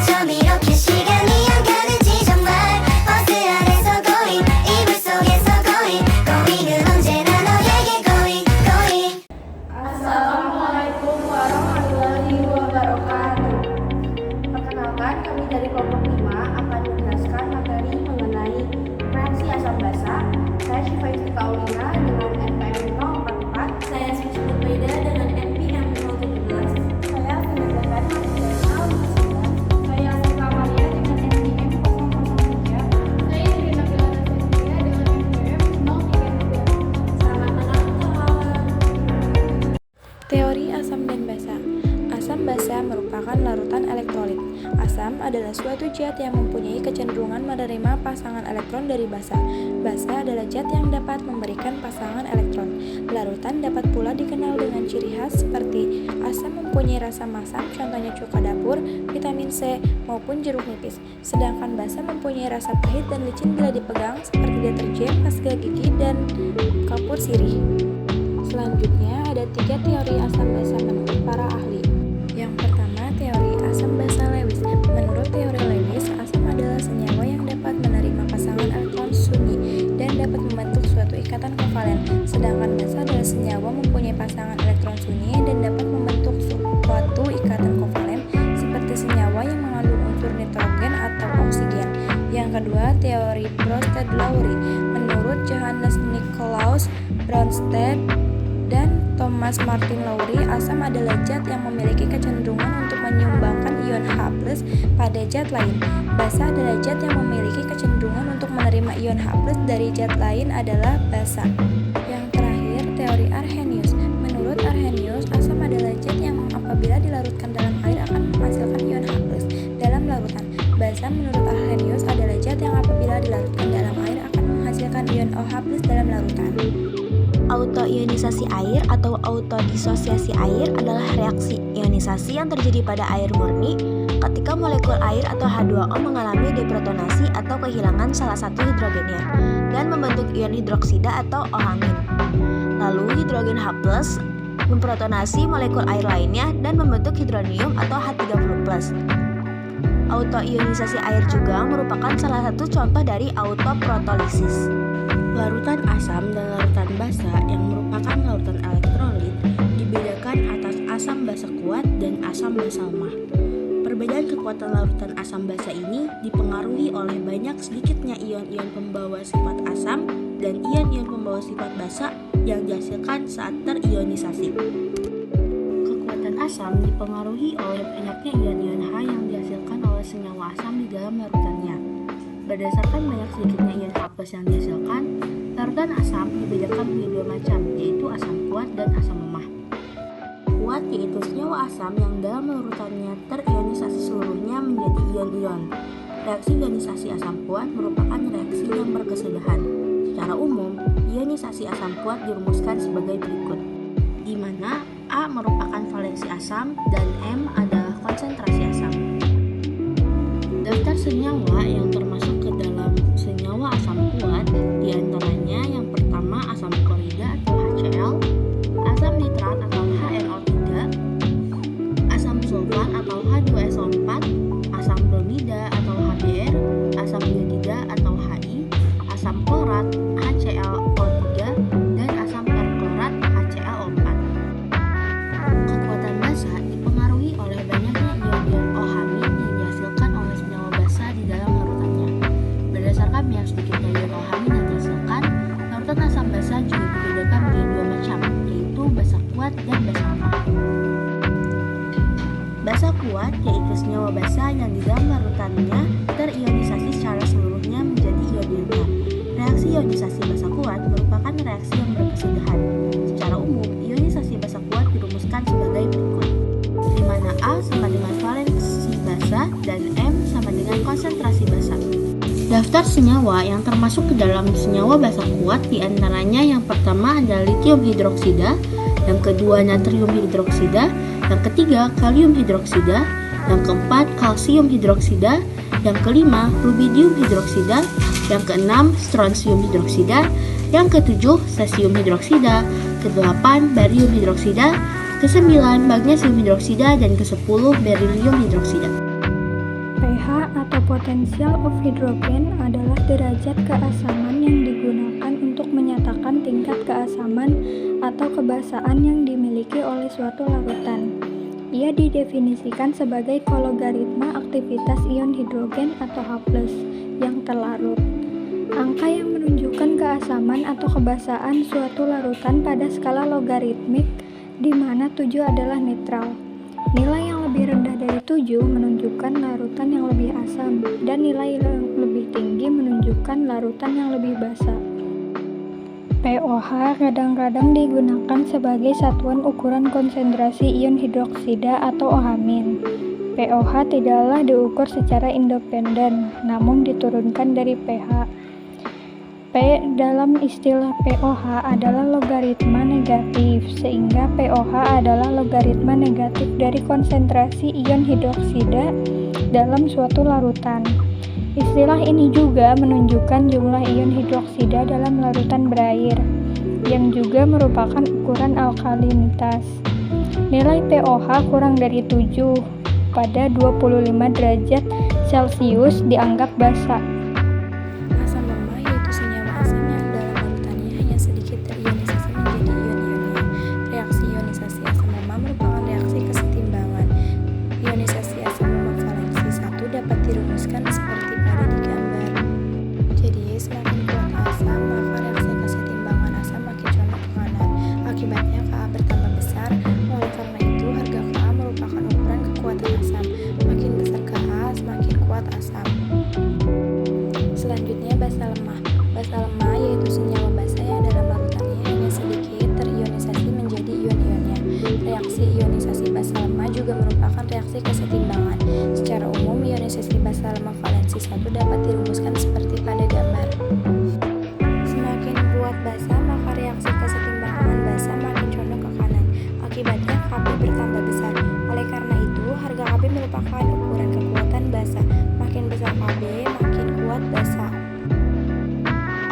좀 이렇게 시간이 안 가는지 정말 버스 안에서 고잉 이불 속에서 고잉 고잉은 언제나 너에게 고잉 고잉. Assalamualaikum warahmatullahi wabarakatuh. Perkenalkan, kami dari kelompok 5 akan menjelaskan materi mengenai reaksi asam basa. Saya Syifa Istika Aulina dengan NPM 044. Saya Suci Berbeda dengan NPM 017. Saya Finazah Nasional 19. Saya Asika Amalia dengan NPM 003. Saya Irina Filana Cecilia dengan NPM 033. Selamat menonton. Teori asam dan basa. Asam basa merupakan larutan elektrolit. Asam adalah suatu zat yang mempunyai kecenderungan menerima pasangan elektron dari basa. Basa adalah zat yang dapat memberikan pasangan elektron. Larutan dapat pula dikenal dengan ciri khas seperti asam mempunyai rasa masam, contohnya cuka dapur, vitamin C, maupun jeruk nipis. Sedangkan basa mempunyai rasa pahit dan licin bila dipegang seperti deterjen, pasta gigi, dan kapur sirih. Selanjutnya ada 3 teori asam basa menurut para ahli. Yang pertama, teori asam basa Lewis. Menurut teori Lewis, asam adalah senyawa yang dapat menerima pasangan elektron sunyi dan dapat membentuk suatu ikatan kovalen. Sedangkan basa adalah senyawa mempunyai pasangan elektron sunyi dan dapat membentuk suatu ikatan kovalen seperti senyawa yang mengandung unsur nitrogen atau oksigen. Yang kedua, teori Bronsted-Lowry. Menurut Johannes Nicolaus Bronsted dan Thomas Martin Lowry, asam adalah zat yang memiliki kecenderungan untuk menyumbangkan ion H+ pada zat lain. Basa adalah zat yang memiliki kecenderungan untuk menerima ion H+ dari zat lain adalah basa. Yang terakhir, teori Arrhenius. Menurut Arrhenius, asam adalah zat yang apabila dilarutkan dalam air akan menghasilkan ion H+ dalam larutan. Basa menurut Arrhenius adalah zat yang apabila dilarutkan dalam air akan menghasilkan ion OH+ dalam larutan. Autoionisasi air atau autodisosiasi air adalah reaksi ionisasi yang terjadi pada air murni ketika molekul air atau H2O mengalami deprotonasi atau kehilangan salah satu hidrogennya dan membentuk ion hidroksida atau OH-. Lalu hidrogen H+ memprotonasi molekul air lainnya dan membentuk hidronium atau H30+. Autoionisasi air juga merupakan salah satu contoh dari autoprotolisis. Larutan asam dan larutan basa yang merupakan larutan elektrolit dibedakan atas asam basa kuat dan asam basa lemah. Perbedaan kekuatan larutan asam basa ini dipengaruhi oleh banyak sedikitnya ion-ion pembawa sifat asam dan ion-ion pembawa sifat basa yang dihasilkan saat terionisasi. Kekuatan asam dipengaruhi oleh banyaknya ion-ion H yang dihasilkan oleh senyawa asam di dalam larutannya. Berdasarkan banyak sedikitnya ion H+ yang dihasilkan, larutan asam dibedakan menjadi 2 macam, yaitu asam kuat dan asam lemah. Kuat yaitu senyawa asam yang dalam larutannya terionisasi seluruhnya menjadi ion-ion. Reaksi ionisasi asam kuat merupakan reaksi yang berkesudahan. Secara umum, ionisasi asam kuat dirumuskan sebagai berikut, di mana A merupakan valensi asam dan M adalah konsentrasi asam. Daftar senyawa yang termasuk ke dalam senyawa asam kuat diantaranya yang pertama asam klorida atau HCl, asam nitrat atau HNO3, asam sulfat atau H2SO4, asam bromida atau HBr, asam iodida atau HI, asam klorat HClO3, dan asam perklorat HClO4. Kekuatan basa dipengaruhi oleh banyaknya ion-ion OH- yang dihasilkan oleh senyawa basa di dalam larutannya. Berdasarkan banyak sedikitnya ion OH yang dihasilkan, larutan asam basa juga dibedakan menjadi 2 macam, yaitu basa kuat dan basa lemah. Basa kuat yaitu senyawa basa yang di dalam larutannya terionisasi secara seluruhnya menjadi ion-ion. Reaksi ionisasi basa kuat merupakan reaksi yang berkesudahan. Secara umum, ionisasi basa kuat dirumuskan sebagai berikut, di mana A sama dengan valensi basa dan M sama dengan konsentrasi basa. Daftar senyawa yang termasuk ke dalam senyawa basa kuat diantaranya yang pertama adalah litium hidroksida, yang kedua natrium hidroksida, yang ketiga kalium hidroksida, yang keempat kalsium hidroksida, yang kelima rubidium hidroksida, yang keenam strontium hidroksida, yang ketujuh cesium hidroksida, ke-8 barium hidroksida, ke-9 magnesium hidroksida, dan ke-10 berilium hidroksida. Potential of hydrogen adalah derajat keasaman yang digunakan untuk menyatakan tingkat keasaman atau kebasaan yang dimiliki oleh suatu larutan. Ia didefinisikan sebagai kologaritma aktivitas ion hidrogen atau H+ yang terlarut. Angka yang menunjukkan keasaman atau kebasaan suatu larutan pada skala logaritmik di mana 7 adalah netral. Nilai yang lebih rendah dari 7 menunjukkan larutan yang lebih asam, dan nilai yang lebih tinggi menunjukkan larutan yang lebih basa. pOH kadang-kadang digunakan sebagai satuan ukuran konsentrasi ion hidroksida atau OH-. pOH tidaklah diukur secara independen, namun diturunkan dari pH. P dalam istilah pOH adalah logaritma negatif, sehingga pOH adalah logaritma negatif dari konsentrasi ion hidroksida dalam suatu larutan. Istilah ini juga menunjukkan jumlah ion hidroksida dalam larutan berair, yang juga merupakan ukuran alkalinitas. Nilai pOH kurang dari 7 pada 25 derajat Celcius dianggap basa. Asam lemah yaitu senyawa asam yang dalam larutannya hanya sedikit terionisasi menjadi ion-ionnya. Reaksi ionisasi asam lemah merupakan reaksi kesetimbangan. Ionisasi asam lemah valensi 1 dapat dirumuskan seperti pada di gambar. Jadi, semakin kuat asam, maka reaksi kesetimbangan asam makin condong ke kanan. Akibatnya Ka bertambah besar. Oleh karena itu, harga Ka merupakan ukuran kekuatan asam. Makin besar Ka, semakin kuat asam. Selanjutnya, basa lemah. Basa lemah yaitu senyawa basa yang dalam larutannya hanya sedikit terionisasi menjadi ion-ionnya. Reaksi ionisasi basa lemah juga merupakan reaksi kesetimbangan. Secara umum, ionisasi basa lemah valensi 1 dapat dirumuskan seperti pada gambar. Semakin kuat basa, maka reaksi kesetimbangan basa makin condong ke kanan. Akibatnya Kb bertambah besar. Oleh karena itu, harga Kb merupakan ukuran kekuatan basa. Makin besar Kb, makin kuat basa.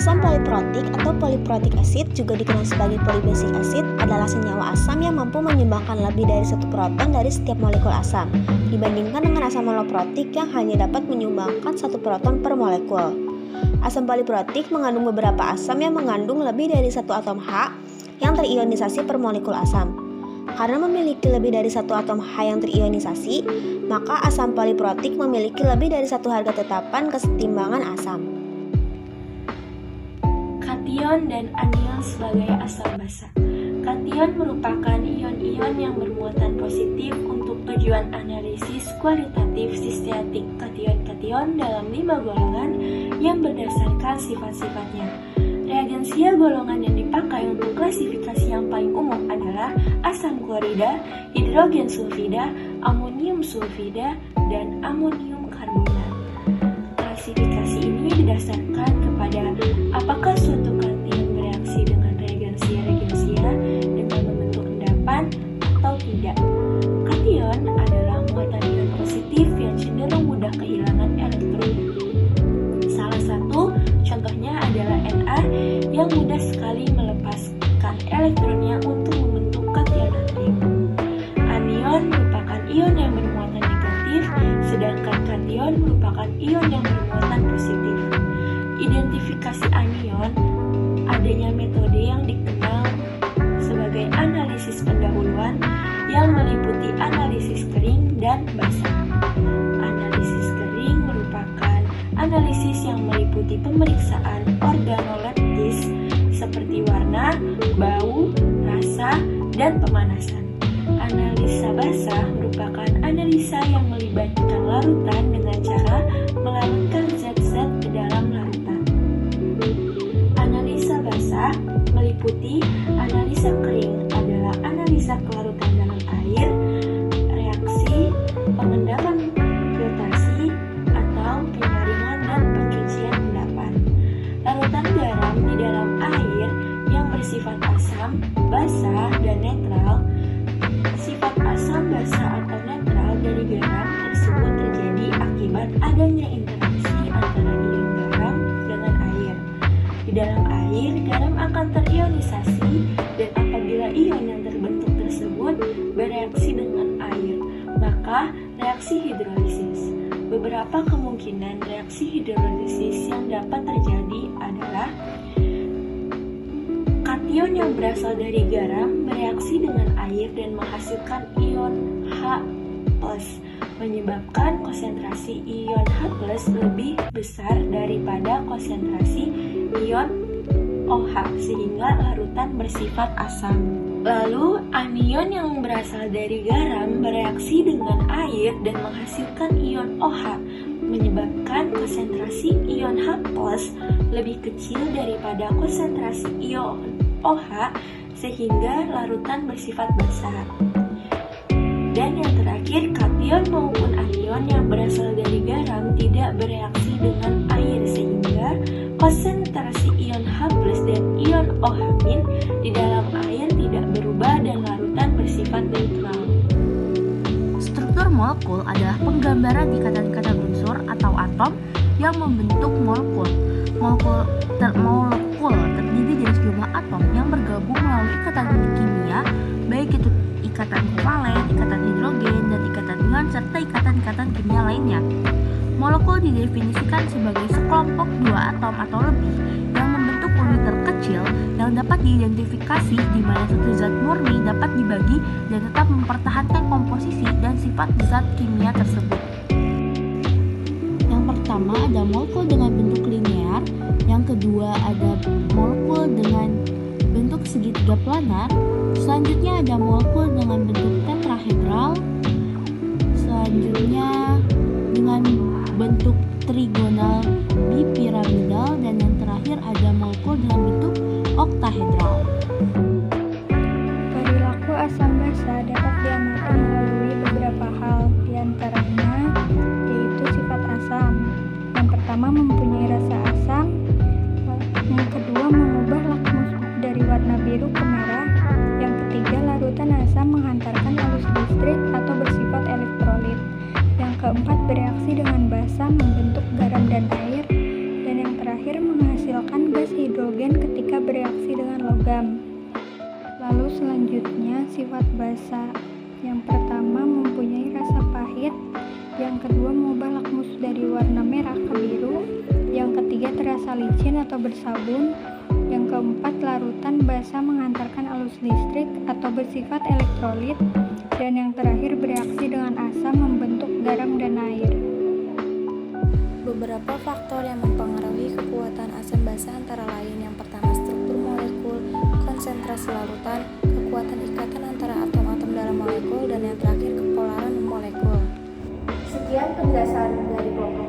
Asam poliprotik atau poliprotic acid, juga dikenal sebagai polybasic acid, adalah senyawa asam yang mampu menyumbangkan lebih dari satu proton dari setiap molekul asam, dibandingkan dengan asam monoprotik yang hanya dapat menyumbangkan satu proton per molekul. Asam poliprotik mengandung beberapa asam yang mengandung lebih dari satu atom H yang terionisasi per molekul asam. Karena memiliki lebih dari satu atom H yang terionisasi, maka asam poliprotik memiliki lebih dari satu harga tetapan kesetimbangan asam. Kation dan anion sebagai asam basa. Kation merupakan ion-ion yang bermuatan positif untuk tujuan analisis kualitatif sisteatik kation-kation dalam 5 golongan yang berdasarkan sifat-sifatnya. Reagensia golongan yang dipakai untuk klasifikasi yang paling umum adalah asam klorida, hidrogen sulfida, amonium sulfida, dan amonium karbonat. Klasifikasi ini didasarkan kepada apakah suatu kation bereaksi dengan reagensia dengan membentuk endapan atau tidak. Kation adalah muatan ion positif yang cenderung mudah kehilangan elektron. Salah satu contohnya adalah Na yang mudah sekali melepaskan elektronnya untuk membentuk kation natrium. Anion merupakan ion yang bermuatan negatif, sedangkan kation merupakan ion yang bermuatan positif. Identifikasi anion, adanya metode yang dikenal sebagai analisis pendahuluan yang meliputi analisis kering dan basah. Analisis kering merupakan analisis yang meliputi pemeriksaan organoleptis seperti warna, bau, rasa, dan pemanasan. Analisa basah merupakan analisa yang melibatkan larutan dengan cara melarutkan zat-zat ke dalam larutan. Analisa basah meliputi analisa kering adalah analisa kelarutan dalam air, reaksi, pengendapan filtrasi, atau penyaringan dan pencucian endapan. Larutan garam di dalam air yang bersifat asam, basa, dan netral. Sifat asam, basa, atau netral dari garam tersebut terjadi akibat adanya interaksi antara ion garam dengan air. Di dalam air, garam akan terionisasi, dan apabila ion yang terbentuk tersebut bereaksi dengan air, maka reaksi hidrolisis. Beberapa kemungkinan reaksi hidrolisis yang dapat terjadi adalah kation yang berasal dari garam bereaksi dengan air dan menghasilkan ion H+, menyebabkan konsentrasi ion H+ lebih besar daripada konsentrasi ion OH sehingga larutan bersifat asam. Lalu, anion yang berasal dari garam bereaksi dengan air dan menghasilkan ion OH, menyebabkan konsentrasi ion H+ lebih kecil daripada konsentrasi ion OH sehingga larutan bersifat basah. Dan yang terakhir, kation maupun anion yang berasal dari garam tidak bereaksi dengan air sehingga konsentrasi ion H+ dan ion OH- di dalam air tidak berubah dan larutan bersifat netral. Struktur molekul adalah penggambaran ikatan-ikatan unsur atau atom yang membentuk molekul. Molekul terdiri dari sejumlah atom yang bergabung melalui ikatan kimia, baik itu ikatan kovalen, ikatan hidrogen, dan ikatan ion, serta ikatan-ikatan kimia lainnya. Molekul didefinisikan sebagai sekelompok dua atom atau lebih yang membentuk unit terkecil yang dapat diidentifikasi di mana satu zat murni dapat dibagi dan tetap mempertahankan komposisi dan sifat zat kimia tersebut. Yang pertama ada molekul dengan bentuk linear, yang kedua ada molekul dengan bentuk segitiga planar, selanjutnya ada molekul dengan bentuk tetrahedral, selanjutnya dengan bentuk trigonal bipiramidal, dan yang terakhir ada molekul dengan bentuk oktahedral. Perilaku asam basa dapat diamati melalui beberapa hal, diantaranya yaitu sifat asam. Yang pertama mempunyai rasa asam, yang kedua mengubah lakmus dari warna biru ke merah, yang ketiga larutan asam menghantarkan arus listrik atau bersifat elektrolit, yang keempat bereaksi dengan basa membentuk garam dan air, dan yang terakhir menghasilkan gas hidrogen ketika bereaksi dengan logam. Lalu selanjutnya sifat basa. Yang pertama mempunyai rasa pahit, yang kedua mengubah lakmus dari warna merah ke biru, yang ketiga terasa licin atau bersabun, yang keempat larutan basa menghantarkan arus listrik atau bersifat elektrolit, dan yang terakhir bereaksi dengan asam membentuk garam dan air. Beberapa faktor yang mempengaruhi kekuatan asam basa antara lain yang pertama struktur molekul, konsentrasi larutan, kekuatan ikatan antara atom-atom dalam molekul, dan yang terakhir kepolaran molekul. Sekian penjelasan dari kelompok